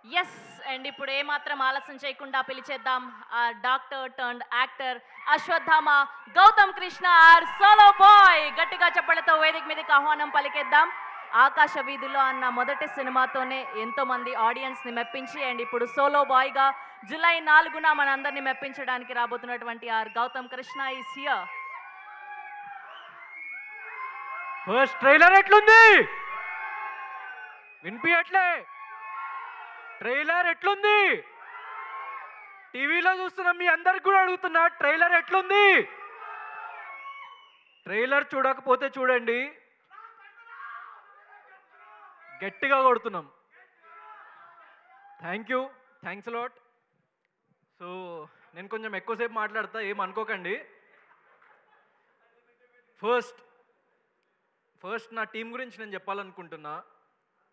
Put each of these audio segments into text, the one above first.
Yes and ఇప్పుడు ఏమాత్రం ఆలస్యం చేయకుండా పిలిచేద్దాం ఆ doctor turned actor Ashwathama Gautham Krishna R solo boy. గట్టిగా చెప్పలతో వేదిక మీదకి ఆహ్వానం పలికేద్దాం. ఆకాశ వీధుల్లో అన్న మొదటి సినిమాతోనే ఎంతో మంది ఆడియన్స్ ని మెప్పించి అండ్ ఇప్పుడు సోలో బాయ్ గా జూలై 4న మనందరినీ మెప్పించడానికి రాబోతున్నటువంటి R Gautham Krishna is here. First trailer ఎట్లుంది? వినిపించట్లే. ట్రైలర్ ఎట్లుంది? టీవీలో చూస్తున్న మీ అందరికి కూడా అడుగుతున్నా, ట్రైలర్ ఎట్లుంది? ట్రైలర్ చూడకపోతే చూడండి, గట్టిగా కొడుతున్నాం. Thanks lot. సో నేను కొంచెం ఎక్కువసేపు మాట్లాడతా, ఏం అనుకోకండి. ఫస్ట్ నా టీం గురించి నేను చెప్పాలనుకుంటున్నా.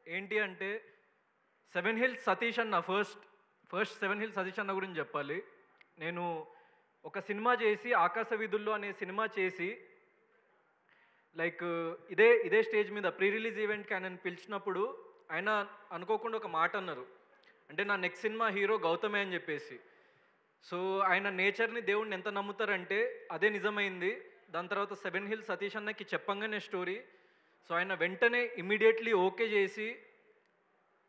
ఏంటి అంటే 7 Hills సతీష్ అన్న ఫస్ట్ 7 Hills సతీష్ అన్న గురించి చెప్పాలి. నేను ఒక సినిమా చేసి ఆకాశ వీధుల్లో అనే సినిమా చేసి లైక్ ఇదే స్టేజ్ మీద ప్రీ రిలీజ్ ఈవెంట్కి ఆయన పిలిచినప్పుడు ఆయన అనుకోకుండా ఒక మాట అన్నారు, అంటే నా నెక్స్ట్ సినిమా హీరో గౌతమే అని చెప్పేసి. సో ఆయన నేచర్ని దేవుడిని ఎంత నమ్ముతారంటే అదే నిజమైంది. దాని తర్వాత 7 Hills సతీష్ అన్నకి చెప్పంగానే స్టోరీ, సో ఆయన వెంటనే ఇమీడియట్లీ ఓకే చేసి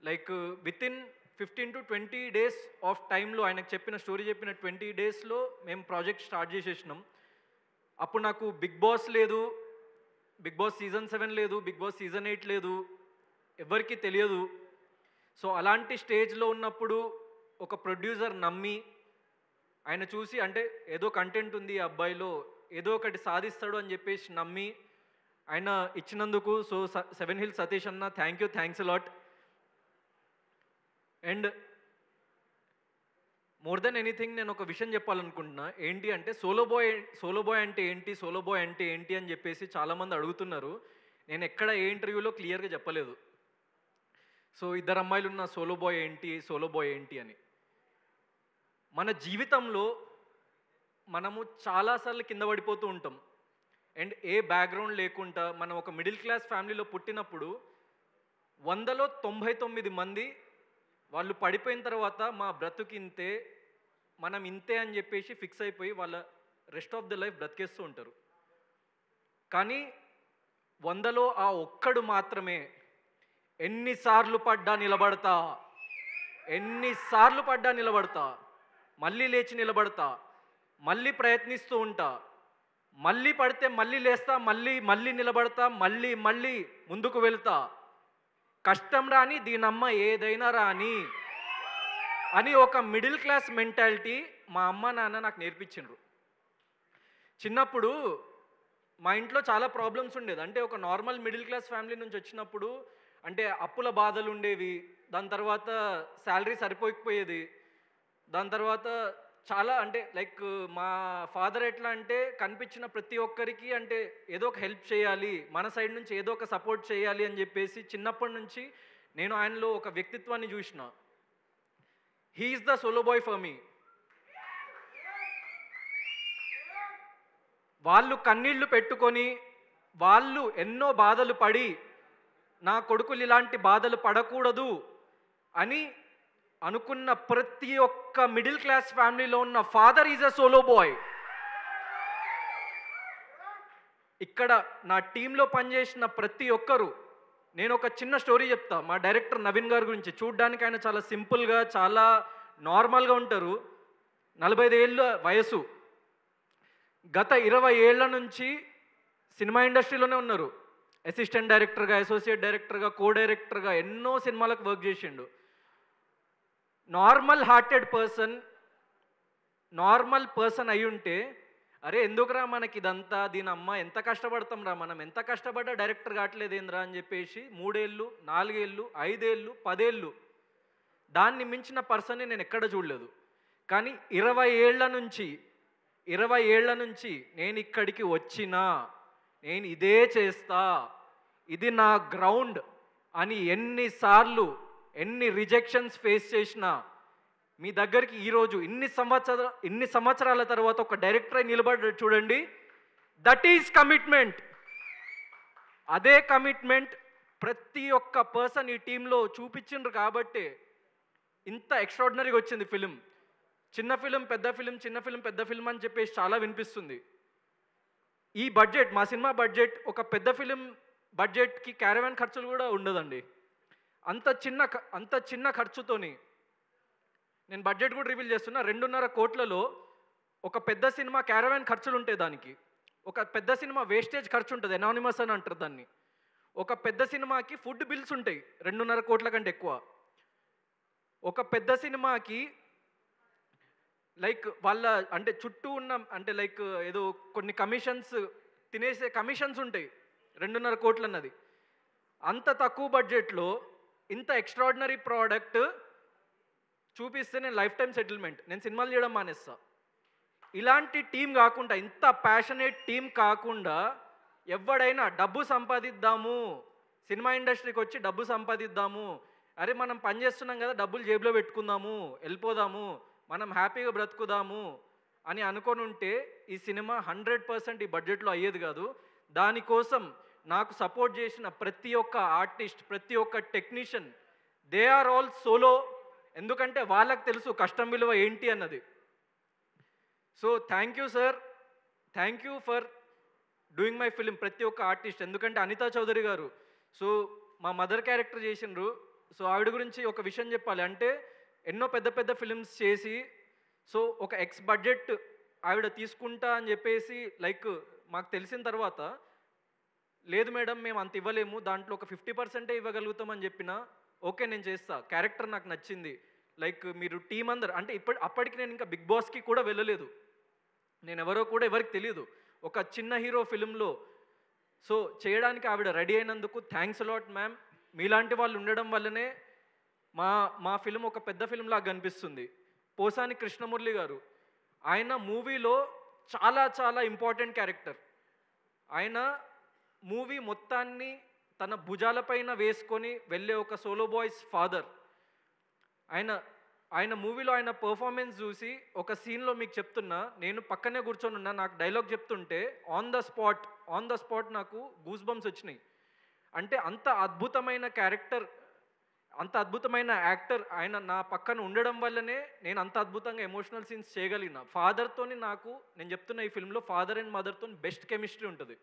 like with in 15 to 20 days of టైంలో ఆయనకు చెప్పిన 20 daysలో మేము ప్రాజెక్ట్ స్టార్ట్ చేసేసినాం. అప్పుడు నాకు బిగ్ బాస్ లేదు, బిగ్ బాస్ సీజన్ 7 లేదు, బిగ్ బాస్ సీజన్ 8 లేదు, ఎవరికి తెలియదు. సో అలాంటి స్టేజ్లో ఉన్నప్పుడు ఒక ప్రొడ్యూసర్ నమ్మి ఆయన చూసి, అంటే ఏదో కంటెంట్ ఉంది ఈ అబ్బాయిలో, ఏదో ఒకటి సాధిస్తాడు అని చెప్పేసి నమ్మి ఆయన ఇచ్చినందుకు సో 7 Hills సతీష్ అన్న thanks lot. And more than anything నేను ఒక విషయం చెప్పాలనుకుంటున్నా. ఏంటి అంటే సోలో బాయ్ అంటే ఏంటి అని చెప్పేసి చాలామంది అడుగుతున్నారు. నేను ఎక్కడ ఏ ఇంటర్వ్యూలో క్లియర్గా చెప్పలేదు. సో 2 అమ్మాయిలు ఉన్న సోలో బాయ్ ఏంటి అని. మన జీవితంలో మనము చాలాసార్లు కింద పడిపోతూ ఉంటాం. అండ్ ఏ బ్యాక్గ్రౌండ్ లేకుండా మనం ఒక మిడిల్ క్లాస్ ఫ్యామిలీలో పుట్టినప్పుడు 100లో 99 మంది వాళ్ళు పడిపోయిన తర్వాత మా బ్రతుకు ఇంతే, మనం ఇంతే అని చెప్పేసి ఫిక్స్ అయిపోయి వాళ్ళ రెస్ట్ ఆఫ్ ద లైఫ్ బ్రతికేస్తూ ఉంటారు. కానీ 100లో ఆ ఒక్కడు మాత్రమే ఎన్నిసార్లు పడ్డా నిలబడతా, మళ్ళీ లేచి నిలబడతా, మళ్ళీ ప్రయత్నిస్తూ ఉంటా, మళ్ళీ పడితే మళ్ళీ లేస్తా, మళ్ళీ నిలబడతా, మళ్ళీ ముందుకు వెళ్తా, కష్టం రాని దీనమ్మ ఏదైనా రాని అని ఒక మిడిల్ క్లాస్ మెంటాలిటీ మా అమ్మ నాన్న నాకు నేర్పించిండ్రు. చిన్నప్పుడు మా ఇంట్లో చాలా ప్రాబ్లమ్స్ ఉండేది. అంటే ఒక నార్మల్ మిడిల్ క్లాస్ ఫ్యామిలీ నుంచి వచ్చినప్పుడు అంటే అప్పుల బాధలు ఉండేవి, దాని తర్వాత శాలరీ సరిపోకపోయేది, దాని తర్వాత చాలా అంటే లైక్ మా ఫాదర్ ఎట్లా అంటే కనిపించిన ప్రతి ఒక్కరికి అంటే ఏదో ఒక హెల్ప్ చేయాలి, మన సైడ్ నుంచి ఏదో ఒక సపోర్ట్ చేయాలి అని చెప్పేసి చిన్నప్పటి నుంచి నేను ఆయనలో ఒక వ్యక్తిత్వాన్ని చూసిన. He is the solo boy for me. వాళ్ళు కన్నీళ్లు పెట్టుకొని వాళ్ళు ఎన్నో బాధలు పడి నా కొడుకులు ఇలాంటి బాధలు పడకూడదు అని అనుకున్న ప్రతి ఒక్క మిడిల్ క్లాస్ ఫ్యామిలీలో ఉన్న father is a solo boy. ఇక్కడ నా టీంలో పనిచేసిన ప్రతి ఒక్కరు, నేను ఒక చిన్న స్టోరీ చెప్తా మా డైరెక్టర్ నవీన్ గారి గురించి. చూడ్డానికి ఆయన చాలా సింపుల్గా చాలా నార్మల్గా ఉంటారు. 45 ఏళ్ళ వయసు, గత 20 ఏళ్ల నుంచి సినిమా ఇండస్ట్రీలోనే ఉన్నారు. అసిస్టెంట్ డైరెక్టర్గా, అసోసియేట్ డైరెక్టర్గా, కో డైరెక్టర్గా ఎన్నో సినిమాలకు వర్క్ చేసిండు. నార్మల్ పర్సన్ అయి ఉంటే అరే ఎందుకురా మనకి ఇదంతా, దీని అమ్మ ఎంత కష్టపడతాం రా, మనం ఎంత కష్టపడ్డా డైరెక్టర్ కావట్లేదేంద్రా అని చెప్పేసి 3 ఏళ్ళు 4 ఏళ్ళు 5 ఏళ్ళు 10 ఏళ్ళు దాన్ని మించిన పర్సన్ని నేను ఎక్కడ చూడలేదు. కానీ 20 ఏళ్ల నుంచి నేను ఇక్కడికి వచ్చినా, నేను ఇదే చేస్తా, ఇది నా గ్రౌండ్ అని ఎన్నిసార్లు ఎన్ని రిజెక్షన్స్ ఫేస్ చేసినా మీ దగ్గరికి ఈరోజు ఇన్ని సంవత్సరాల తర్వాత ఒక డైరెక్టర్ నిలబడి చూడండి. That is commitment. అదే కమిట్మెంట్ ప్రతి ఒక్క పర్సన్ ఈ టీంలో చూపించిండ్రు కాబట్టి ఇంత ఎక్స్ట్రాడినరీగా వచ్చింది ఫిలిం. చిన్న ఫిలిం పెద్ద ఫిలిం, చిన్న ఫిలిం పెద్ద ఫిలిం అని చెప్పేసి చాలా వినిపిస్తుంది. ఈ బడ్జెట్, మా సినిమా బడ్జెట్ ఒక పెద్ద ఫిలిం బడ్జెట్కి క్యారవాన్ ఖర్చులు కూడా ఉండదండి. అంత చిన్న ఖర్చుతోని నేను బడ్జెట్ కూడా రివీల్ చేస్తున్నా. 2.5 కోట్లలో ఒక పెద్ద సినిమా క్యారవాన్ ఖర్చులు ఉంటాయి. దానికి ఒక పెద్ద సినిమా వేస్టేజ్ ఖర్చు ఉంటుంది, ఎనానిమస్ అని అంటారు దాన్ని. ఒక పెద్ద సినిమాకి ఫుడ్ బిల్స్ ఉంటాయి 2.5 కోట్ల కంటే ఎక్కువ. ఒక పెద్ద సినిమాకి లైక్ వాళ్ళ అంటే చుట్టూ ఉన్న అంటే లైక్ ఏదో కొన్ని కమిషన్స్ తినేసే కమిషన్స్ ఉంటాయి 2.5 కోట్లు అన్నది. అంత తక్కువ బడ్జెట్లో ఇంత ఎక్స్ట్రాడినరీ ప్రోడక్ట్ చూపిస్తే నేను లైఫ్ టైం సెటిల్మెంట్, నేను సినిమాలు చేయడం మానేస్తా. ఇలాంటి టీం కాకుండా, ఇంత ప్యాషనేట్ టీం కాకుండా ఎవడైనా డబ్బు సంపాదిద్దాము, సినిమా ఇండస్ట్రీకి వచ్చి డబ్బు సంపాదిద్దాము, అరే మనం పని చేస్తున్నాం కదా డబ్బులు జేబులో పెట్టుకుందాము, వెళ్ళిపోదాము, మనం హ్యాపీగా బ్రతుకుదాము అని అనుకొని ఉంటే ఈ సినిమా 100% ఈ బడ్జెట్లో అయ్యేది కాదు. దానికోసం నాకు సపోర్ట్ చేసిన ప్రతి ఒక్క ఆర్టిస్ట్, ప్రతి ఒక్క technician, they are all solo. ఎందుకంటే వాళ్ళకి తెలుసు కష్టం విలువ ఏంటి అన్నది. So thank you sir, thank you for doing my film. ప్రతి ఒక్క ఆర్టిస్ట్, ఎందుకంటే అనితా చౌదరి గారు సో మా మదర్ క్యారెక్టర్ చేసిండ్రు. సో ఆవిడ గురించి ఒక విషయం చెప్పాలి అంటే, ఎన్నో పెద్ద పెద్ద ఫిలిమ్స్ చేసి సో ఒక ఎక్స్ బడ్జెట్ ఆవిడ తీసుకుంటా అని చెప్పేసి లైక్ మాకు తెలిసిన తర్వాత, లేదు మేడం మేము అంత ఇవ్వలేము, దాంట్లో ఒక 50% ఇవ్వగలుగుతామని చెప్పిన, ఓకే నేను చేస్తా, క్యారెక్టర్ నాకు నచ్చింది, లైక్ మీరు టీం అందరు అంటే అప్పటికి నేను ఇంకా బిగ్ బాస్కి కూడా వెళ్ళలేదు, నేను ఎవరో కూడా ఎవరికి తెలియదు, ఒక చిన్న హీరో ఫిలింలో సో చేయడానికి ఆవిడ రెడీ అయినందుకు థ్యాంక్స్ అలాట్ మ్యామ్. మీలాంటి వాళ్ళు ఉండడం వల్లనే మా ఫిలిం ఒక పెద్ద ఫిలిం లాగా కనిపిస్తుంది. పోసాని కృష్ణమురళి గారు, ఆయన మూవీలో చాలా చాలా ఇంపార్టెంట్ క్యారెక్టర్. ఆయన మూవీ మొత్తాన్ని తన భుజాలపైన వేసుకొని వెళ్ళే ఒక సోలో బాయ్స్ ఫాదర్. ఆయన మూవీలో ఆయన పర్ఫార్మెన్స్ చూసి ఒక సీన్లో మీకు చెప్తున్నా, నేను పక్కనే కూర్చొని ఉన్నా, నాకు డైలాగ్ చెప్తుంటే ఆన్ ద స్పాట్ నాకు గూస్ బంప్స్ వచ్చినాయి. అంటే అంత అద్భుతమైన క్యారెక్టర్, అంత అద్భుతమైన యాక్టర్ ఆయన నా పక్కన ఉండడం వల్లనే నేను అంత అద్భుతంగా ఎమోషనల్ సీన్స్ చేయగలిగిన. ఫాదర్తోని నాకు, నేను చెప్తున్న ఈ ఫిల్మ్లో ఫాదర్ అండ్ మదర్తో బెస్ట్ కెమిస్ట్రీ ఉంటుంది.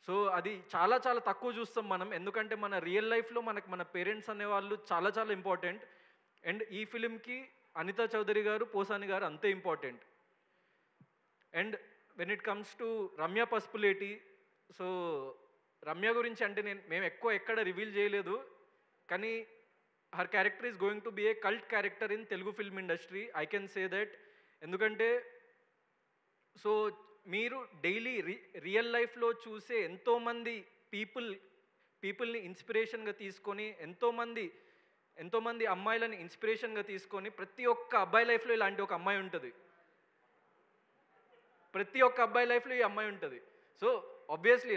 సో అది చాలా చాలా తక్కువ చూస్తాం మనం, ఎందుకంటే మన రియల్ లైఫ్లో మన పేరెంట్స్ అనేవాళ్ళు చాలా చాలా ఇంపార్టెంట్. అండ్ ఈ ఫిలింకి అనితా చౌదరి గారు, పోసాని గారు అంతే important. And when it comes to Ramya Pasupuleti, so Ramya గురించి అంటే మేము ఎక్కువ ఎక్కడ రివీల్ చేయలేదు, కానీ her character is going to be A cult character in Telugu film industry, I can say that. ఎందుకంటే సో మీరు డైలీ రియల్ లైఫ్లో చూసే ఎంతోమంది పీపుల్ని ఇన్స్పిరేషన్గా తీసుకొని, ఎంతోమంది అమ్మాయిలని ఇన్స్పిరేషన్గా తీసుకొని, ప్రతి ఒక్క అబ్బాయి లైఫ్లో ఇలాంటి ఒక అమ్మాయి ఉంటుంది, ప్రతి ఒక్క అబ్బాయి లైఫ్లో ఈ అమ్మాయి ఉంటుంది. So obviously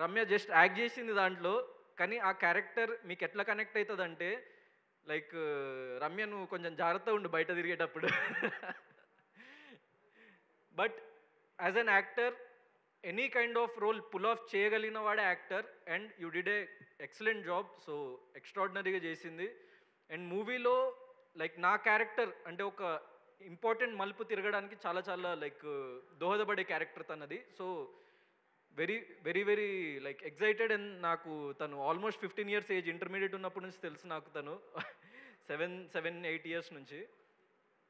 Ramya just act చేసింది దాంట్లో, కానీ ఆ క్యారెక్టర్ మీకు ఎట్లా కనెక్ట్ అవుతుంది అంటే, లైక్ రమ్య నువ్వు కొంచెం జాగ్రత్తగా ఉండు బయట తిరిగేటప్పుడు. But as an actor any kind of role pull off చేయగలిగిన వాడే actor. And you did a excellent job, so ఎక్స్ట్రాడినరీగా చేసింది. అండ్ మూవీలో లైక్ నా క్యారెక్టర్ అంటే ఒక ఇంపార్టెంట్ మలుపు తిరగడానికి చాలా చాలా లైక్ దోహదపడే క్యారెక్టర్ తనది. So very very very like excited. And నాకు తను ఆల్మోస్ట్ 15 years ఏజ్, ఇంటర్మీడియట్ ఉన్నప్పటి నుంచి తెలుసు నాకు తను 7-8 years నుంచి.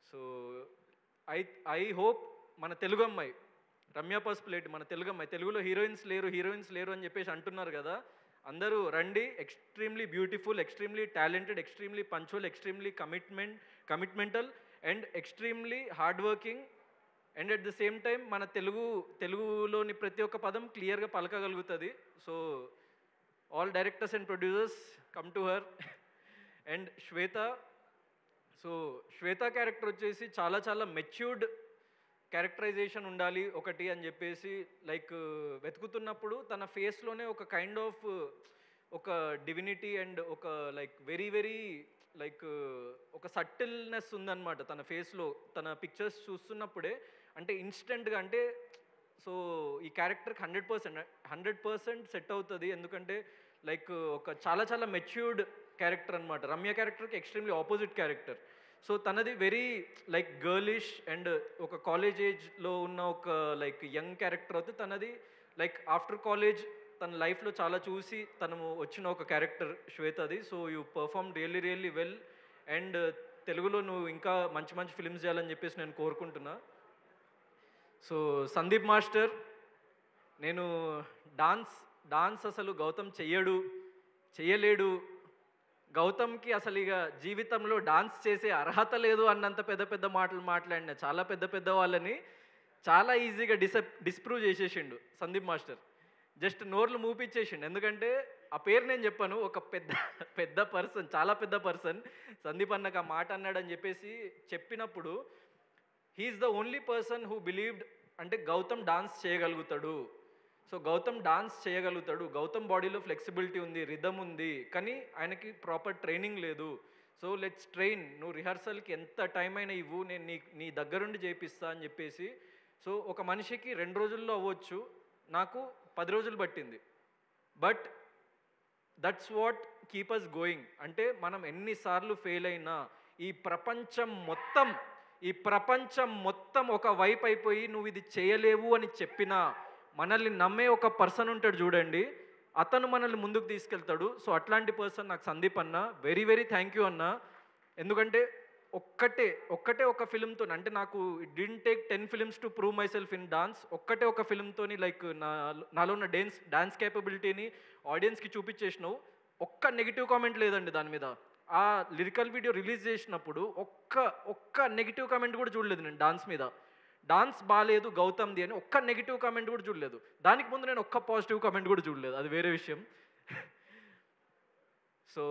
సో ఐ హోప్ మన తెలుగు అమ్మాయి రమ్య పసుపులేటి, మన తెలుగు అమ్మాయి, తెలుగులో హీరోయిన్స్ లేరు అని చెప్పేసి అంటున్నారు కదా, అందరూ రండి. Extremely beautiful, extremely talented, extremely punctual, extremely commitmental and extremely hard working. And at the same time మన తెలుగులోని ప్రతి ఒక్క పదం క్లియర్గా పలకగలుగుతుంది. So all directors and producers come to her. And Shweta character వచ్చేసి చాలా చాలా మెచ్యూర్డ్ క్యారెక్టరైజేషన్ ఉండాలి ఒకటి అని చెప్పేసి లైక్ వెతుకుతున్నప్పుడు తన ఫేస్లోనే ఒక కైండ్ ఆఫ్ ఒక డివినిటీ అండ్ ఒక లైక్ వెరీ వెరీ లైక్ ఒక సటిల్నెస్ ఉందన్నమాట తన ఫేస్లో. తన పిక్చర్స్ చూస్తున్నప్పుడే అంటే ఇన్స్టెంట్గా అంటే సో ఈ క్యారెక్టర్కి 100% సెట్ అవుతుంది. ఎందుకంటే లైక్ ఒక చాలా చాలా మెచ్యూర్డ్ క్యారెక్టర్ అనమాట. రమ్య క్యారెక్టర్కి ఎక్స్ట్రీమ్లీ ఆపోజిట్ క్యారెక్టర్. సో తనది వెరీ లైక్ గర్లిష్ అండ్ ఒక కాలేజ్ ఏజ్లో ఉన్న ఒక లైక్ యంగ్ క్యారెక్టర్ అవుతుంది. తనది లైక్ ఆఫ్టర్ కాలేజ్ తన లైఫ్లో చాలా చూసి తను వచ్చిన ఒక క్యారెక్టర్ శ్వేతది. So you perform really really well. And తెలుగులో నువ్వు ఇంకా మంచి మంచి ఫిల్మ్స్ చేయాలని చెప్పేసి నేను కోరుకుంటున్నా. సో సందీప్ మాస్టర్, నేను డాన్స్ అసలు గౌతమ్ చెయ్యలేడు, గౌతమ్కి అసలు ఇక జీవితంలో డాన్స్ చేసే అర్హత లేదు అన్నంత పెద్ద పెద్ద మాటలు మాట్లాడిన చాలా పెద్ద వాళ్ళని చాలా ఈజీగా డిస్ప్రూవ్ చేసేసిండు సందీప్ మాస్టర్. జస్ట్ నోర్లు మూపిచ్చేసిండు. ఎందుకంటే ఆ పేరు నేను చెప్పాను, ఒక పెద్ద పర్సన్, చాలా పెద్ద పర్సన్ సందీప్ అన్నకు ఆ మాట అన్నాడని చెప్పేసి చెప్పినప్పుడు he is the only person who believed అంటే గౌతమ్ డాన్స్ చేయగలుగుతాడు. సో గౌతమ్ డాన్స్ చేయగలుగుతాడు, గౌతమ్ బాడీలో ఫ్లెక్సిబిలిటీ ఉంది, రిథమ్ ఉంది, కానీ ఆయనకి ప్రాపర్ ట్రైనింగ్ లేదు. సో లెట్స్ ట్రైన్, నువ్వు రిహర్సల్కి ఎంత టైం అయినా ఇవ్వు, నేను నీ దగ్గరుండి చేపిస్తా అని చెప్పేసి. సో ఒక మనిషికి 2 రోజుల్లో అవ్వచ్చు, నాకు 10 రోజులు పట్టింది. But that's what keep us going. అంటే మనం ఎన్నిసార్లు ఫెయిల్ అయినా ఈ ప్రపంచం మొత్తం ఒక వైపు అయిపోయి నువ్వు ఇది చేయలేవు అని చెప్పినా మనల్ని నమ్మే ఒక పర్సన్ ఉంటాడు చూడండి, అతను మనల్ని ముందుకు తీసుకెళ్తాడు. సో అట్లాంటి పర్సన్ నాకు సందీప్ అన్న. వెరీ వెరీ థ్యాంక్ యూ అన్న. ఎందుకంటే ఒక్కటే ఒక ఫిల్మ్తో, అంటే నాకు it didn't take 10 films to prove my self in dance. ఒక్కటే ఒక ఫిల్మ్తోని లైక్ నాలో ఉన్న డాన్స్ కేపబిలిటీని ఆడియన్స్కి చూపించేసినావు. ఒక్క నెగిటివ్ కామెంట్ లేదండి దాని మీద. ఆ లిరికల్ వీడియో రిలీజ్ చేసినప్పుడు ఒక్క నెగిటివ్ కామెంట్ కూడా చూడలేదు నేను డాన్స్ మీద. డాన్స్ బాగాలేదు గౌతమ్ది అని ఒక్క నెగిటివ్ కామెంట్ కూడా చూడలేదు. దానికి ముందు నేను ఒక్క పాజిటివ్ కామెంట్ కూడా చూడలేదు, అది వేరే విషయం. సో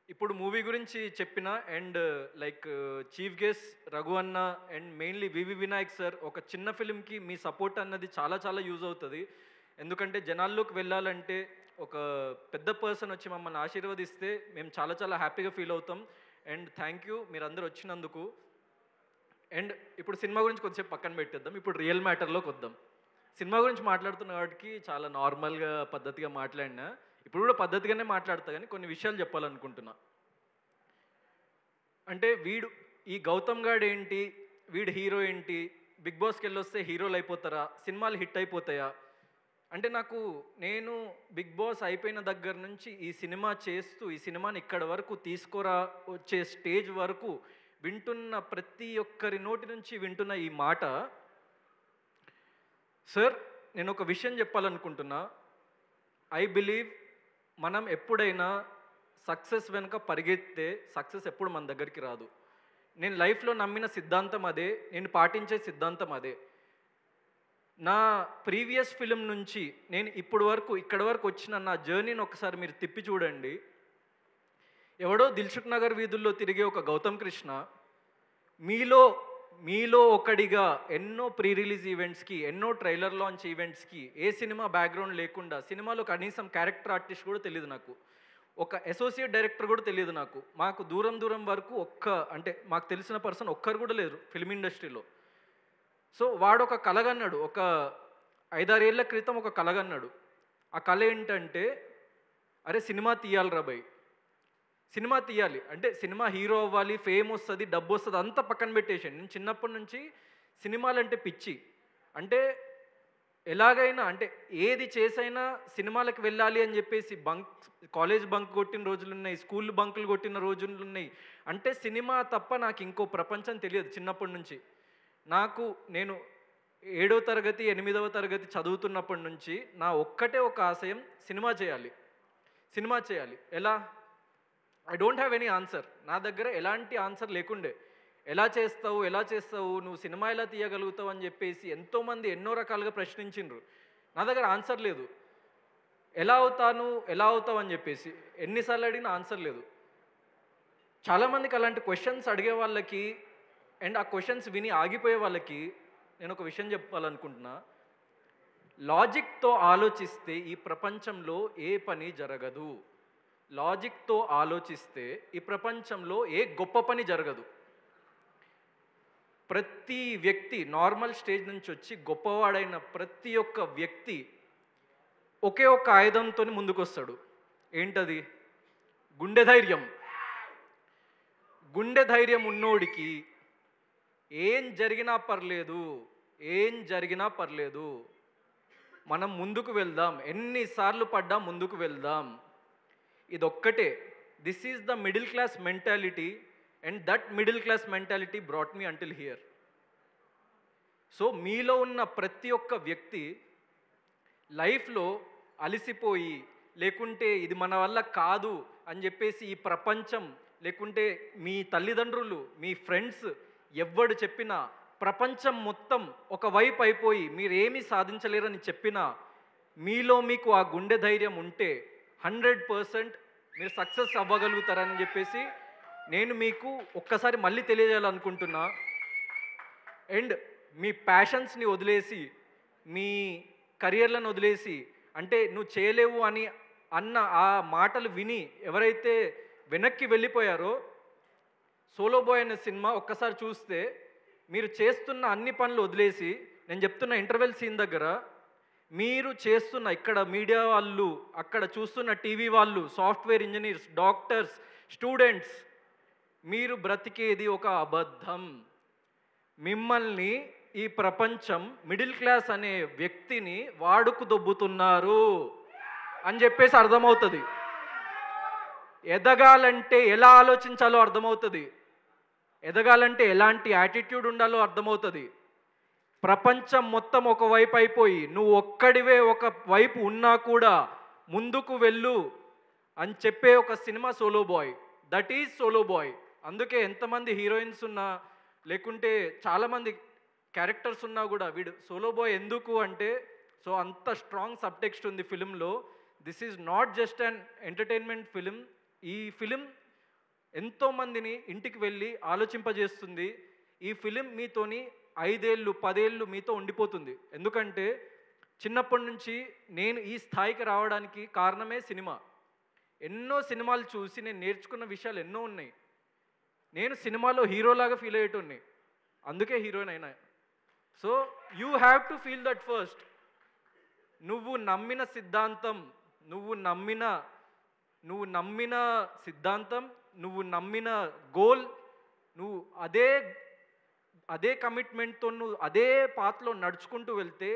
ఇప్పుడు మూవీ గురించి చెప్పిన and like chief guest Raghu అన్న and mainly VV Vinayak sir, ఒక చిన్న ఫిల్మ్కి మీ సపోర్ట్ అన్నది చాలా చాలా యూజ్ అవుతుంది. ఎందుకంటే జనాల్లోకి వెళ్ళాలంటే ఒక పెద్ద పర్సన్ వచ్చి మమ్మల్ని ఆశీర్వదిస్తే మేము చాలా చాలా హ్యాపీగా ఫీల్ అవుతాం. అండ్ థ్యాంక్ యూ మీరందరూ వచ్చినందుకు. అండ్ ఇప్పుడు సినిమా గురించి కొంచెం పక్కన పెట్టేద్దాం, ఇప్పుడు రియల్ మ్యాటర్లోకి వద్దాం. సినిమా గురించి మాట్లాడుతున్న వాటికి చాలా నార్మల్గా పద్ధతిగా మాట్లాడినా, ఇప్పుడు కూడా పద్ధతిగానే మాట్లాడతా, కానీ కొన్ని విషయాలు చెప్పాలనుకుంటున్నా. అంటే ఈ గౌతమ్ గాడు ఏంటి, వీడు హీరో ఏంటి, బిగ్ బాస్కి వెళ్ళొస్తే హీరోలు అయిపోతారా, సినిమాలు హిట్ అయిపోతాయా అంటే నేను బిగ్ బాస్ అయిపోయిన దగ్గర నుంచి ఈ సినిమా చేస్తూ ఈ సినిమాని ఇక్కడ వరకు తీసుకురా వచ్చే స్టేజ్ వరకు వింటున్న ప్రతి ఒక్కరి నోటి నుంచి వింటున్న ఈ మాట, సార్ నేను ఒక విషయం చెప్పాలనుకుంటున్నా. ఐ బిలీవ్ మనం ఎప్పుడైనా సక్సెస్ వెనుక పరిగెత్తే సక్సెస్ ఎప్పుడు మన దగ్గరికి రాదు. నేను లైఫ్లో నమ్మిన సిద్ధాంతం అదే, నేను పాటించే సిద్ధాంతం అదే. నా ప్రీవియస్ ఫిలిం నుంచి నేను ఇక్కడి వరకు వచ్చిన నా జర్నీని ఒకసారి మీరు తిప్పి చూడండి. ఎవడో దిల్సుఖ్ నగర్ వీధుల్లో తిరిగే ఒక గౌతమ్ కృష్ణ మీలో ఒకడిగా ఎన్నో ప్రీ రిలీజ్ ఈవెంట్స్కి, ఎన్నో ట్రైలర్ లాంచ్ ఈవెంట్స్కి, ఏ సినిమా బ్యాక్గ్రౌండ్ లేకుండా, సినిమాలో కనీసం క్యారెక్టర్ ఆర్టిస్ట్ కూడా తెలియదు నాకు, ఒక అసోసియేట్ డైరెక్టర్ కూడా తెలియదు నాకు. మాకు దూరం వరకు అంటే మాకు తెలిసిన పర్సన్ ఒక్కరు కూడా లేరు ఫిల్మ్ ఇండస్ట్రీలో. సో వాడు ఒక కలగన్నాడు, ఒక 5-6 ఏళ్ల క్రితం ఒక కలగన్నాడు. ఆ కళ ఏంటంటే, అరే సినిమా తీయాలి రా భయ్, సినిమా తీయాలి అంటే సినిమా హీరో అవ్వాలి, ఫేమ్ వస్తుంది, డబ్బు వస్తుంది, అంతా పక్కన పెట్టేసాను. నేను చిన్నప్పటి నుంచి సినిమాలంటే పిచ్చి. అంటే ఎలాగైనా అంటే ఏది చేసైనా సినిమాలకు వెళ్ళాలి అని చెప్పేసి కాలేజ్ బంక్ కొట్టిన రోజులు ఉన్నాయి, స్కూల్ బంకులు కొట్టిన రోజులు ఉన్నాయి. అంటే సినిమా తప్ప నాకు ఇంకో ప్రపంచం తెలియదు చిన్నప్పటి నుంచి. నేను 7వ తరగతి 8వ తరగతి చదువుతున్నప్పటి నుంచి నా ఒక్కటే ఒక ఆశయం, సినిమా చేయాలి. ఎలా? I don't have any answer. నా దగ్గర ఎలాంటి ఆన్సర్ లేకుండే. ఎలా చేస్తావు, నువ్వు సినిమా ఎలా తీయగలుగుతావు అని చెప్పేసి ఎంతోమంది ఎన్నో రకాలుగా ప్రశ్నించిండ్రు. నా దగ్గర ఆన్సర్ లేదు. ఎలా అవుతావు అని చెప్పేసి ఎన్నిసార్లు అడిగినా ఆన్సర్ లేదు. చాలామందికి అలాంటి క్వశ్చన్స్ అడిగే వాళ్ళకి అండ్ ఆ క్వశ్చన్స్ విని ఆగిపోయే వాళ్ళకి నేను ఒక విషయం చెప్పాలనుకుంటున్నా. లాజిక్తో ఆలోచిస్తే ఈ ప్రపంచంలో ఏ పని జరగదు. లాజిక్తో ఆలోచిస్తే ఈ ప్రపంచంలో ఏ గొప్ప పని జరగదు. ప్రతి వ్యక్తి నార్మల్ స్టేజ్ నుంచి వచ్చి గొప్పవాడైన ప్రతి ఒక్క వ్యక్తి ఒకే ఒక్క ఆయుధంతో ముందుకు వస్తాడు. ఏంటది? గుండె ధైర్యం. గుండె ధైర్యం ఉన్నోడికి ఏం జరిగినా పర్లేదు, ఏం జరిగినా పర్లేదు, మనం ముందుకు వెళ్దాం, ఎన్నిసార్లు పడ్డా ముందుకు వెళ్దాం. ఇదొక్కటే. This is the middle class mentality and that middle class mentality brought me until here. So మీలో ఉన్న ప్రతి ఒక్క వ్యక్తి లైఫ్లో అలసిపోయి, లేకుంటే ఇది మన వల్ల కాదు అని చెప్పేసి ఈ ప్రపంచం, లేకుంటే మీ తల్లిదండ్రులు, మీ ఫ్రెండ్స్ ఎవ్వడు చెప్పినా, ప్రపంచం మొత్తం ఒకవైపు అయిపోయి మీరేమీ సాధించలేరని చెప్పినా, మీలో మీకు ఆ గుండె ధైర్యం ఉంటే 100% మీరు సక్సెస్ అవ్వగలుగుతారని చెప్పేసి నేను మీకు ఒక్కసారి మళ్ళీ తెలియజేయాలనుకుంటున్నా. అండ్ మీ ప్యాషన్స్ని వదిలేసి, మీ కెరియర్లను వదిలేసి, అంటే నువ్వు చేయలేవు అని అన్న ఆ మాటలు విని ఎవరైతే వెనక్కి వెళ్ళిపోయారో, సోలో బాయ్ అనే సినిమా ఒక్కసారి చూస్తే మీరు చేస్తున్న అన్ని పనులు వదిలేసి, నేను చెప్తున్న ఇంటర్వెల్ సీన్ దగ్గర మీరు చేస్తున్న ఇక్కడ మీడియా వాళ్ళు, అక్కడ చూస్తున్న టీవీ వాళ్ళు, సాఫ్ట్వేర్ ఇంజనీర్స్, డాక్టర్స్, స్టూడెంట్స్, మీరు బ్రతికేది ఒక అబద్ధం. మిమ్మల్ని ఈ ప్రపంచం మిడిల్ క్లాస్ అనే వ్యక్తిని వాడుకు దొబ్బుతున్నారు అని చెప్పేసి అర్థమవుతుంది. ఎదగాలంటే ఎలా ఆలోచించాలో అర్థమవుతుంది, ఎదగాలంటే ఎలాంటి యాటిట్యూడ్ ఉండాలో అర్థమవుతుంది. ప్రపంచం మొత్తం ఒకవైపు అయిపోయి నువ్వు ఒక్కడివే ఒక వైపు ఉన్నా కూడా ముందుకు వెళ్ళు అని చెప్పే ఒక cinema solo boy. That is solo boy. అందుకే ఎంతమంది హీరోయిన్స్ ఉన్నా, లేకుంటే చాలామంది క్యారెక్టర్స్ ఉన్నా కూడా వీడు సోలో బాయ్ ఎందుకు అంటే, సో అంత స్ట్రాంగ్ సబ్టెక్స్ట్ ఉంది ఫిలింలో. This is not just an entertainment film. ఈ ఫిలిం ఎంతోమందిని ఇంటికి వెళ్ళి ఆలోచింపజేస్తుంది. ఈ ఫిలిం మీతోని 5 ఏళ్ళు 10 ఏళ్ళు మీతో ఉండిపోతుంది. ఎందుకంటే చిన్నప్పటి నుంచి నేను ఈ స్థాయికి రావడానికి కారణమే సినిమా. ఎన్నో సినిమాలు చూసి నేను నేర్చుకున్న విషయాలు ఎన్నో ఉన్నాయి. నేను సినిమాలో హీరోలాగా ఫీల్ అయ్యేటోన్ని, అందుకే హీరోయిన్ అయినా. So you have to feel that first. నువ్వు నమ్మిన సిద్ధాంతం, నువ్వు నమ్మిన సిద్ధాంతం, నువ్వు నమ్మిన గోల్, నువ్వు అదే కమిట్మెంట్తో నువ్వు అదే పాత్లో నడుచుకుంటూ వెళ్తే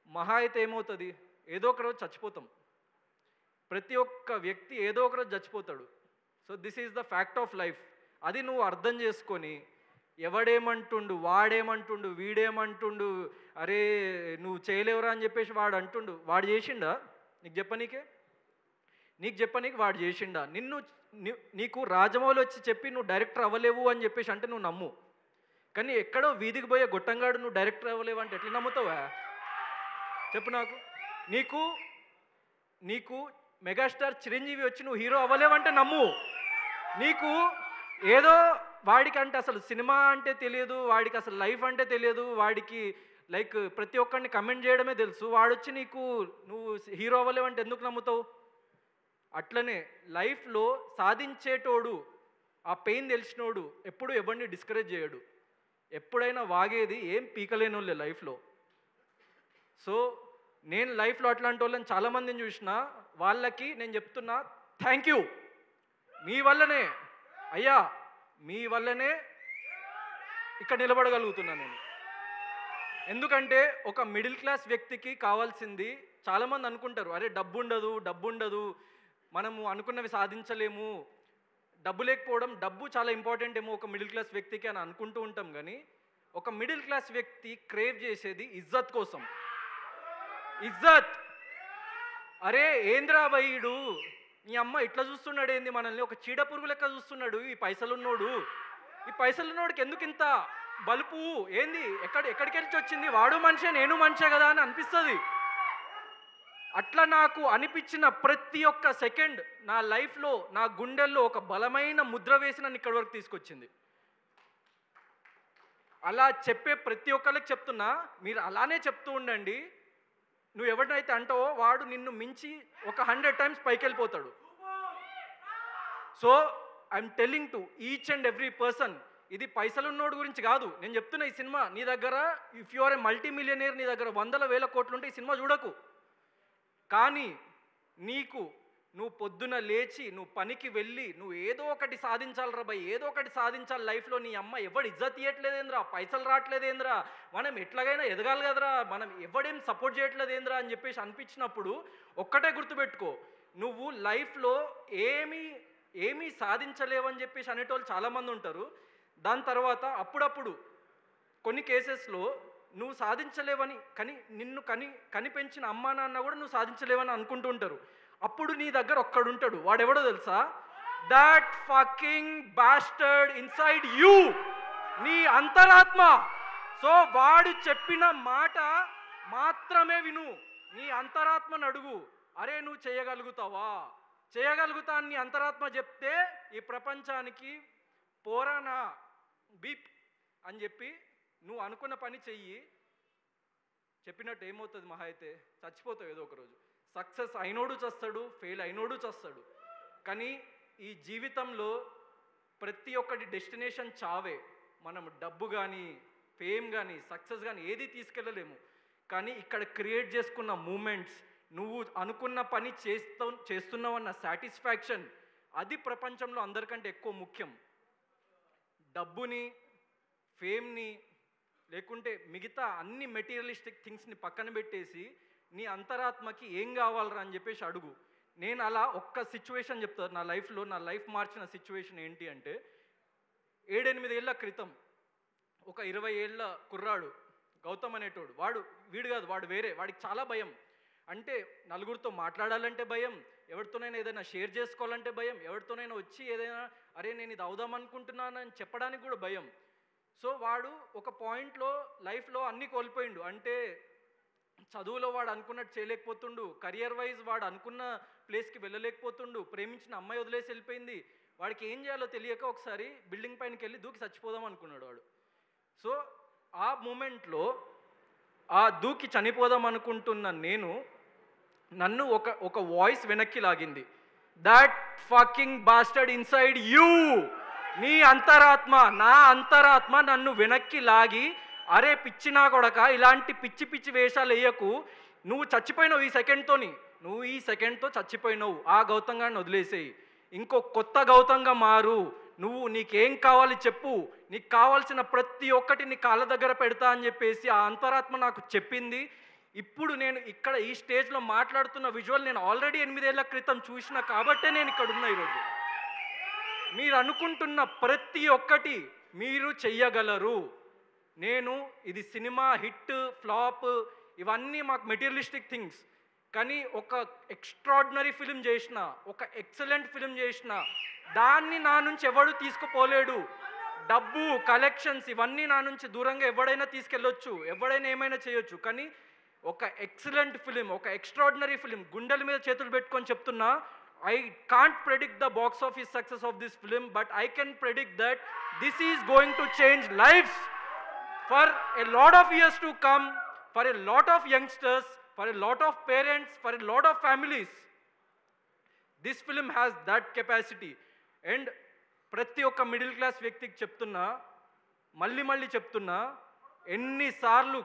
మహా అయితే ఏమవుతుంది, ఏదో ఒక రోజు చచ్చిపోతాం. ప్రతి ఒక్క వ్యక్తి ఏదో ఒక రోజు చచ్చిపోతాడు. So this is the fact of life. అది నువ్వు అర్థం చేసుకొని, ఎవడేమంటుండు, వాడేమంటుండు, వీడేమంటుండు, అరే నువ్వు చేయలేవురా అని చెప్పేసి వాడు అంటుండు, వాడు చేసిండా నీకు చెప్పనీకి వాడు చేసిండా? నీకు రాజమౌళి వచ్చి చెప్పి నువ్వు డైరెక్టర్ అవ్వలేవు అని చెప్పేసి అంటే నువ్వు నమ్ము. కానీ ఎక్కడో వీధికి పోయే గొట్టంగాడు నువ్వు డైరెక్టర్ అవ్వలేవు అంటే ఎట్లా నమ్ముతావా చెప్పు నాకు. నీకు మెగాస్టార్ చిరంజీవి వచ్చి నువ్వు హీరో అవ్వలేవంటే నమ్ము. నీకు ఏదో వాడికి అంటే అసలు సినిమా అంటే తెలియదు, వాడికి అసలు లైఫ్ అంటే తెలియదు, వాడికి లైక్ ప్రతి ఒక్కరిని కమెంట్ చేయడమే తెలుసు, వాడొచ్చి నువ్వు హీరో అవ్వలేవంటే ఎందుకు నమ్ముతావు? అట్లనే లైఫ్లో సాధించేటోడు, ఆ పెయిన్ తెలిసినోడు ఎప్పుడు ఎవరిని డిస్కరేజ్ చేయడు. ఎప్పుడైనా వాగేది ఏం పీకలేని వాళ్ళే లైఫ్లో. సో నేను లైఫ్లో అట్లాంటి వాళ్ళని చాలామందిని చూసిన, వాళ్ళకి నేను చెప్తున్నా థ్యాంక్ యూ. మీ వల్లనే అయ్యా, మీ వల్లనే ఇక్కడ నిలబడగలుగుతున్నాను నేను. ఎందుకంటే ఒక మిడిల్ క్లాస్ వ్యక్తికి కావాల్సింది, చాలామంది అనుకుంటారు అరే డబ్బు ఉండదు, మనము అనుకున్నవి సాధించలేము, డబ్బు లేకపోవడం, డబ్బు చాలా ఇంపార్టెంట్ ఏమో ఒక మిడిల్ క్లాస్ వ్యక్తికి అని అనుకుంటూ ఉంటాం. కానీ ఒక మిడిల్ క్లాస్ వ్యక్తి క్రేవ్ చేసేది ఇజ్జత్ కోసం. ఇజ్జత్. అరే ఏంద్రా భయ్యుడు, నీ అమ్మ ఇట్లా చూస్తున్నాడు ఏంది మనల్ని, ఒక చీడ పురుగు లెక్క చూస్తున్నాడు ఈ పైసలున్నోడికి ఎందుకు ఇంత బలుపు ఏంది, ఎక్కడికి వెళ్ళి వచ్చింది, వాడు మనిషే నేను మనిషే కదా అని అనిపిస్తుంది. అట్లా నాకు అనిపించిన ప్రతి ఒక్క సెకండ్ నా లైఫ్లో, నా గుండెల్లో ఒక బలమైన ముద్ర వేసి నన్ను ఇక్కడి వరకు తీసుకొచ్చింది. అలా చెప్పే ప్రతి ఒక్కరికి చెప్తున్నా, మీరు అలానే చెప్తూ ఉండండి. నువ్వు ఎవరినైతే అంటావో వాడు నిన్ను మించి ఒక 100 times పైకి వెళ్ళిపోతాడు. So I'm telling to each and every person, ఇది పైసలు ఉన్నోడు గురించి కాదు నేను చెప్తున్నా. ఈ సినిమా నీ దగ్గర, if you are a multi millionaire, నీ దగ్గర 100,000 కోట్లు ఉంటే ఈ సినిమా చూడకు. కానీ నువ్వు పొద్దున లేచి నువ్వు పనికి వెళ్ళి నువ్వు ఏదో ఒకటి సాధించాలిరా భయ్, ఏదో ఒకటి సాధించాలి లైఫ్లో. నీ అమ్మ ఎవడు ఇజ్జత్ ఇవ్వట్లేదేంద్రా, పైసలు రావట్లేదేంద్రా, మనం ఎట్లాగైనా ఎదగాలి కదరా, మనం ఎవడేం సపోర్ట్ చేయట్లేదేంద్రా అని చెప్పేసి అనిపించినప్పుడు ఒక్కటే గుర్తుపెట్టుకో, నువ్వు లైఫ్లో ఏమీ సాధించలేవని చెప్పేసి అనేటోళ్ళు చాలామంది ఉంటారు. దాని తర్వాత అప్పుడప్పుడు కొన్ని కేసెస్లో నువ్వు సాధించలేవని నిన్ను కనిపెంచిన అమ్మా నాన్న కూడా నువ్వు సాధించలేవని అనుకుంటూ ఉంటారు. అప్పుడు నీ దగ్గర ఒక్కడుంటాడు, వాడెవడో తెలుసా? That fucking bastard inside you, నీ అంతరాత్మ. సో వాడు చెప్పిన మాట మాత్రమే విను, నీ అంతరాత్మను అడుగు, అరే నువ్వు చేయగలుగుతావా? చేయగలుగుతా అని నీ అంతరాత్మ చెప్తే ఈ ప్రపంచానికి పోరానా బీప్ అని చెప్పి నువ్వు అనుకున్న పని చెయ్యి. చెప్పినట్టు ఏమవుతుంది? మహా అయితే చచ్చిపోతావు ఏదో ఒకరోజు. సక్సెస్ అయినోడు చస్తాడు, ఫెయిల్ అయినోడు చస్తాడు. కానీ ఈ జీవితంలో ప్రతి ఒక్కటి డెస్టినేషన్ చావే. మనం డబ్బు కానీ ఫేమ్ కానీ సక్సెస్ కానీ ఏది తీసుకెళ్ళలేము. కానీ ఇక్కడ క్రియేట్ చేసుకున్న మూమెంట్స్, నువ్వు అనుకున్న పని చేస్తున్నావన్న సాటిస్ఫాక్షన్, అది ప్రపంచంలో అందరికంటే ఎక్కువ ముఖ్యం. డబ్బుని, ఫేమ్ని, లేకుంటే మిగతా అన్ని మెటీరియలిస్టిక్ థింగ్స్ని పక్కన పెట్టేసి నీ అంతరాత్మకి ఏం కావాలరా అని చెప్పేసి అడుగు. నేను అలా ఒక్క సిచ్యువేషన్ చెప్తాను నా లైఫ్లో. నా లైఫ్ మార్చిన సిచ్యువేషన్ ఏంటి అంటే, 7-8 ఏళ్ళ క్రితం ఒక 20 ఏళ్ళ కుర్రాడు గౌతమ్ అనేటోడు, వీడు కాదు, వాడు వేరే, వాడికి చాలా భయం. అంటే నలుగురితో మాట్లాడాలంటే భయం, ఎవరితోనైనా ఏదైనా షేర్ చేసుకోవాలంటే భయం, ఎవరితోనైనా వచ్చి ఏదైనా అరే నేను ఇది అవుదాం అనుకుంటున్నానని చెప్పడానికి కూడా భయం. సో వాడు ఒక పాయింట్లో లైఫ్లో అన్నీ కోల్పోయిండు. అంటే చదువులో వాడు అనుకున్నట్టు చేయలేకపోతుండు, కెరియర్ వైజ్ వాడు అనుకున్న ప్లేస్కి వెళ్ళలేకపోతుండు, ప్రేమించిన అమ్మాయి వదిలేసి వెళ్ళిపోయింది. వాడికి ఏం చేయాలో తెలియక ఒకసారి బిల్డింగ్ పైనకి వెళ్ళి దూకి చచ్చిపోదాం అనుకున్నాడు వాడు. సో ఆ మూమెంట్లో ఆ దూకి చనిపోదాం అనుకుంటున్న నన్ను ఒక వాయిస్ వెనక్కి లాగింది. That fucking bastard inside you, నీ అంతరాత్మ, నా అంతరాత్మ నన్ను వెనక్కి లాగి, అరే పిచ్చి నా కొడక, ఇలాంటి పిచ్చి పిచ్చి వేషాలు వేయకు, నువ్వు చచ్చిపోయినావు ఈ సెకండ్తోని, నువ్వు ఈ సెకండ్తో చచ్చిపోయినావు, ఆ గౌతంగాన్ని వదిలేసేయి, ఇంకో కొత్త గౌతంగా మారు, నీకేం కావాలి చెప్పు, నీకు కావాల్సిన ప్రతి ఒక్కటి నీ కాళ్ళ దగ్గర పెడతా అని చెప్పేసి ఆ అంతరాత్మ నాకు చెప్పింది. ఇప్పుడు నేను ఇక్కడ ఈ స్టేజ్లో మాట్లాడుతున్న విజువల్ నేను ఆల్రెడీ 8 ఏళ్ల క్రితం చూసిన కాబట్టే నేను ఇక్కడ ఉన్నా ఈరోజు. మీరు అనుకుంటున్న ప్రతి ఒక్కటి మీరు చెయ్యగలరు. ఇది సినిమా హిట్ ఫ్లాప్ ఇవన్నీ మాకు మెటీరియలిస్టిక్ థింగ్స్, కానీ ఒక ఎక్స్ట్రాడినరీ ఫిలిం చేసిన, ఒక ఎక్సలెంట్ ఫిలిం చేసిన, దాన్ని నా నుంచి ఎవడు తీసుకుపోలేడు. డబ్బు, కలెక్షన్స్ ఇవన్నీ నా నుంచి దూరంగా ఎవడైనా తీసుకెళ్ళొచ్చు, ఎవడైనా ఏమైనా చేయొచ్చు, కానీ ఒక ఎక్సలెంట్ ఫిలిం, ఒక ఎక్స్ట్రాడినరీ ఫిలిం, గుండెల మీద చేతులు పెట్టుకొని చెప్తున్నా, I can't predict the box office success of this film, but I can predict that this is going to change lives for a lot of years to come, for a lot of youngsters, for a lot of parents, for a lot of families. This film has that capacity. And ప్రతి ఒక్క middle class వ్యక్తికి చెప్తున్నా, మళ్ళీ చెప్తున్నా, ఎన్నిసార్లు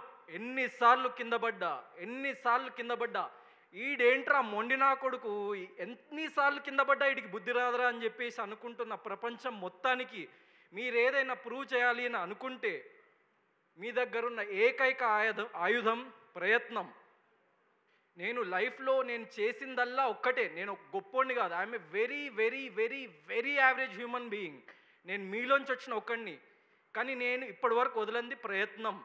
కింద పడ్డా, ఈడేంట్రా మొండి నా కొడుకు, ఎన్నిసార్లు కింద పడ్డా వీడికి బుద్ధి రాదురా అని చెప్పేసి అనుకుంటున్న ప్రపంచం మొత్తానికి మీరేదైనా ప్రూవ్ చేయాలి అని అనుకుంటే మీ దగ్గరున్న ఏకైక ఆయుధం ప్రయత్నం. నేను లైఫ్లో చేసిందల్లా ఒక్కటే, నేను గొప్పోడిని కాదు, I'm a very very very very average human being. నేను మీలోంచి వచ్చిన ఒక్కడిని, కానీ నేను ఇప్పటి వరకు వదలంది ప్రయత్నం.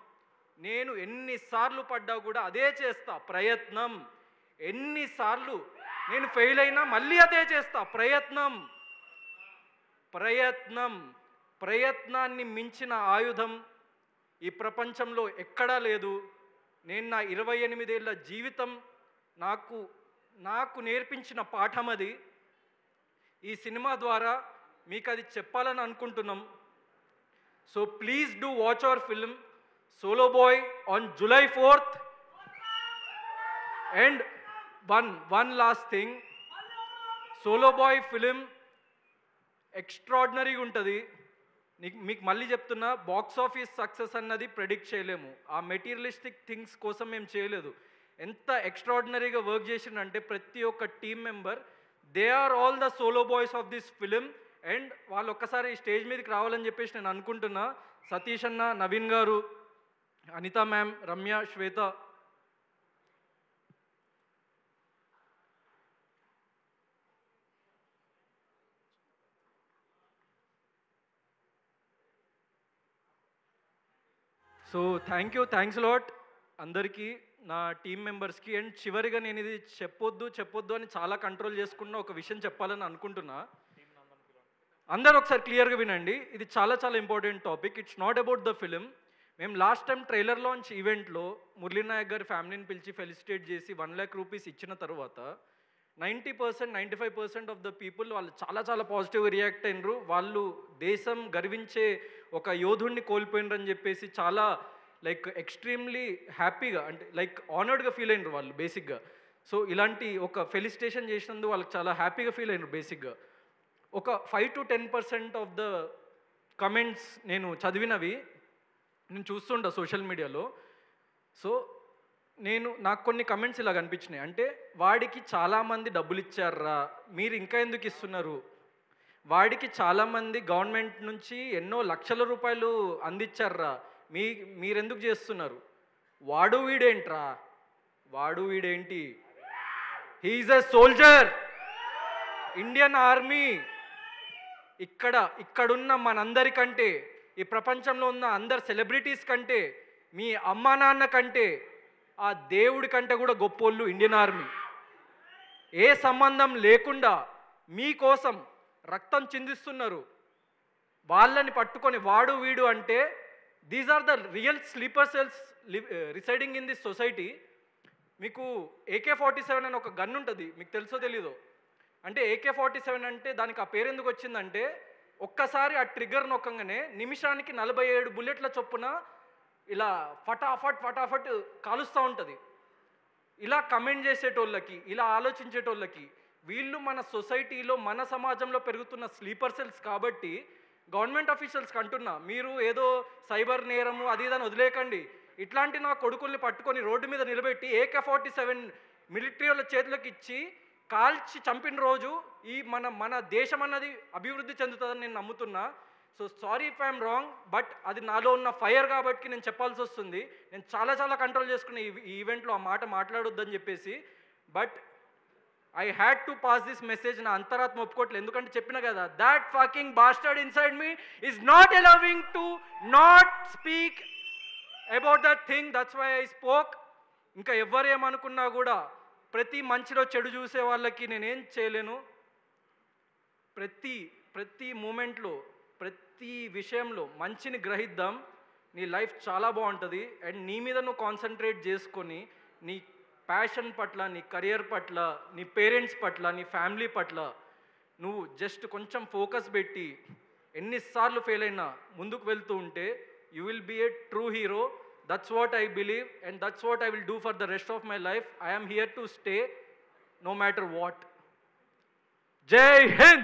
నేను ఎన్నిసార్లు పడ్డా కూడా అదే చేస్తా, ప్రయత్నం. ఎన్నిసార్లు నేను ఫెయిల్ అయినా మళ్ళీ అదే చేస్తా, ప్రయత్నాన్ని మించిన ఆయుధం ఈ ప్రపంచంలో ఎక్కడా లేదు. నేను నా 28 ఏళ్ల జీవితం నాకు నేర్పించిన పాఠం అది. ఈ సినిమా ద్వారా మీకు అది చెప్పాలని అనుకుంటున్నాం. So please do watch our film solo boy on July 4th. And one last thing, solo boy film ఎక్స్ట్రాడినరీగా ఉంటుంది. మీకు మళ్ళీ చెప్తున్నా, బాక్స్ ఆఫీస్ సక్సెస్ అన్నది ప్రెడిక్ట్ చేయలేము, ఆ మెటీరియలిస్టిక్ థింగ్స్ కోసం మేము చేయలేదు. ఎంత ఎక్స్ట్రాడినరీగా వర్క్ చేసిందంటే ప్రతి ఒక్క team member they are all the solo boys of this film. And వాళ్ళు ఒక్కసారి స్టేజ్ మీదకి రావాలని చెప్పేసి నేను అనుకుంటున్నా. సతీష్ అన్న, నవీన్ గారు, అనిత మ్యామ్, రమ్య, శ్వేత. సో థ్యాంక్స్ లాట్ అందరికీ, నా టీం మెంబర్స్కి. అండ్ చివరిగా నేను ఇది చెప్పొద్దు అని చాలా కంట్రోల్ చేసుకున్న ఒక విషయం చెప్పాలని అనుకుంటున్నా. అందరూ ఒకసారి క్లియర్గా వినండి, ఇది చాలా important topic. It's not about the film. మేము లాస్ట్ టైం ట్రైలర్ లాంచ్ ఈవెంట్లో మురళీ నాయక్ గారి ఫ్యామిలీని పిలిచి ఫెలిసిటేట్ చేసి 1 lakh రూపీస్ ఇచ్చిన తర్వాత 90%, 95% ఆఫ్ ద పీపుల్ వాళ్ళు చాలా పాజిటివ్గా రియాక్ట్ అయినరు. వాళ్ళు దేశం గర్వించే ఒక యోధుడిని కోల్పోయినరని చెప్పేసి చాలా ఎక్స్ట్రీమ్లీ హ్యాపీగా, అంటే ఆనర్డ్గా ఫీల్ అయినరు వాళ్ళు బేసిక్గా. సో ఇలాంటి ఒక ఫెలిసిటేషన్ చేసినందుకు వాళ్ళకి చాలా హ్యాపీగా ఫీల్ అయినరు బేసిక్గా. ఒక 5 to 10% ఆఫ్ ద కమెంట్స్ నేను చదివినవి నేను చూస్తుంటా సోషల్ మీడియాలో. సో నాకు కొన్ని కమెంట్స్ ఇలా కనిపించినాయి. అంటే వాడికి చాలామంది డబ్బులు ఇచ్చారా, మీరు ఇంకా ఎందుకు ఇస్తున్నారు, వాడికి చాలామంది గవర్నమెంట్ నుంచి ఎన్నో లక్షల రూపాయలు అందించారా, మీరెందుకు చేస్తున్నారు, వాడు వీడేంటి, he is a soldier, Indian army. ఇక్కడున్న మనందరికంటే, ఈ ప్రపంచంలో ఉన్న అందరు సెలబ్రిటీస్ కంటే, మీ అమ్మా నాన్న కంటే, ఆ దేవుడి కంటే కూడా గొప్పోళ్ళు ఇండియన్ ఆర్మీ. ఏ సంబంధం లేకుండా మీకోసం రక్తం చిందిస్తున్నారు. వాళ్ళని పట్టుకొని వాడు వీడు అంటే, these are the real sleeper cells residing in this society. మీకు AK-47 అని ఒక గన్ ఉంటుంది, మీకు తెలుసో తెలీదో. అంటే AK-47 అంటే దానికి ఆ పేరు ఎందుకు వచ్చిందంటే, ఒక్కసారి ఆ ట్రిగ్గర్ నొక్కగానే నిమిషానికి 47 బుల్లెట్ల చొప్పున ఇలా ఫటాఫట్ కాలుస్తూ ఉంటుంది. ఇలా కమెంట్ చేసేటోళ్ళకి, ఇలా ఆలోచించేటోళ్ళకి, వీళ్ళు మన సొసైటీలో మన సమాజంలో పెరుగుతున్న స్లీపర్ సెల్స్. కాబట్టి గవర్నమెంట్ ఆఫీషియల్స్కి అంటున్నా, మీరు ఏదో సైబర్ నేరము అది ఇదని వదిలేకండి. ఇట్లాంటి నా కొడుకుల్ని పట్టుకొని రోడ్డు మీద నిలబెట్టి AK-47 మిలిటరీ వాళ్ళ చేతులకు ఇచ్చి కాల్చి చంపిన రోజు ఈ మన దేశం అన్నది అభివృద్ధి చెందుతుందని నేను నమ్ముతున్నా. So sorry if I'm wrong, but అది నాలో ఉన్న ఫైర్ కాబట్టి నేను చెప్పాల్సి వస్తుంది. నేను చాలా కంట్రోల్ చేసుకున్న ఈ ఈవెంట్లో ఆ మాట మాట్లాడొద్దని చెప్పేసి. But I had to pass this message. నా అంతరాత్మ ఒప్పుకోవట్లేదు, ఎందుకంటే చెప్పిన కదా, that fucking bastard inside me is not allowing to not speak about that thing. That's why I spoke. ఇంకా ఎవరేమనుకున్నా కూడా ప్రతి మంచిలో చెడు చూసే వాళ్ళకి నేనేం చేయలేను. ప్రతి మూమెంట్లో, ప్రతి విషయంలో మంచిని గ్రహిద్దాం. నీ లైఫ్ చాలా బాగుంటుంది. అండ్ నీ మీద నువ్వు కాన్సన్ట్రేట్ చేసుకొని నీ ప్యాషన్ పట్ల, నీ కెరియర్ పట్ల, నీ పేరెంట్స్ పట్ల, నీ ఫ్యామిలీ పట్ల నువ్వు జస్ట్ కొంచెం ఫోకస్ పెట్టి ఎన్నిసార్లు ఫెయిల్ అయినా ముందుకు వెళ్తూ ఉంటే you will be a true hero. That's what I believe, and that's what I will do for the rest of my life. I am here to stay no matter what. Jai Hind!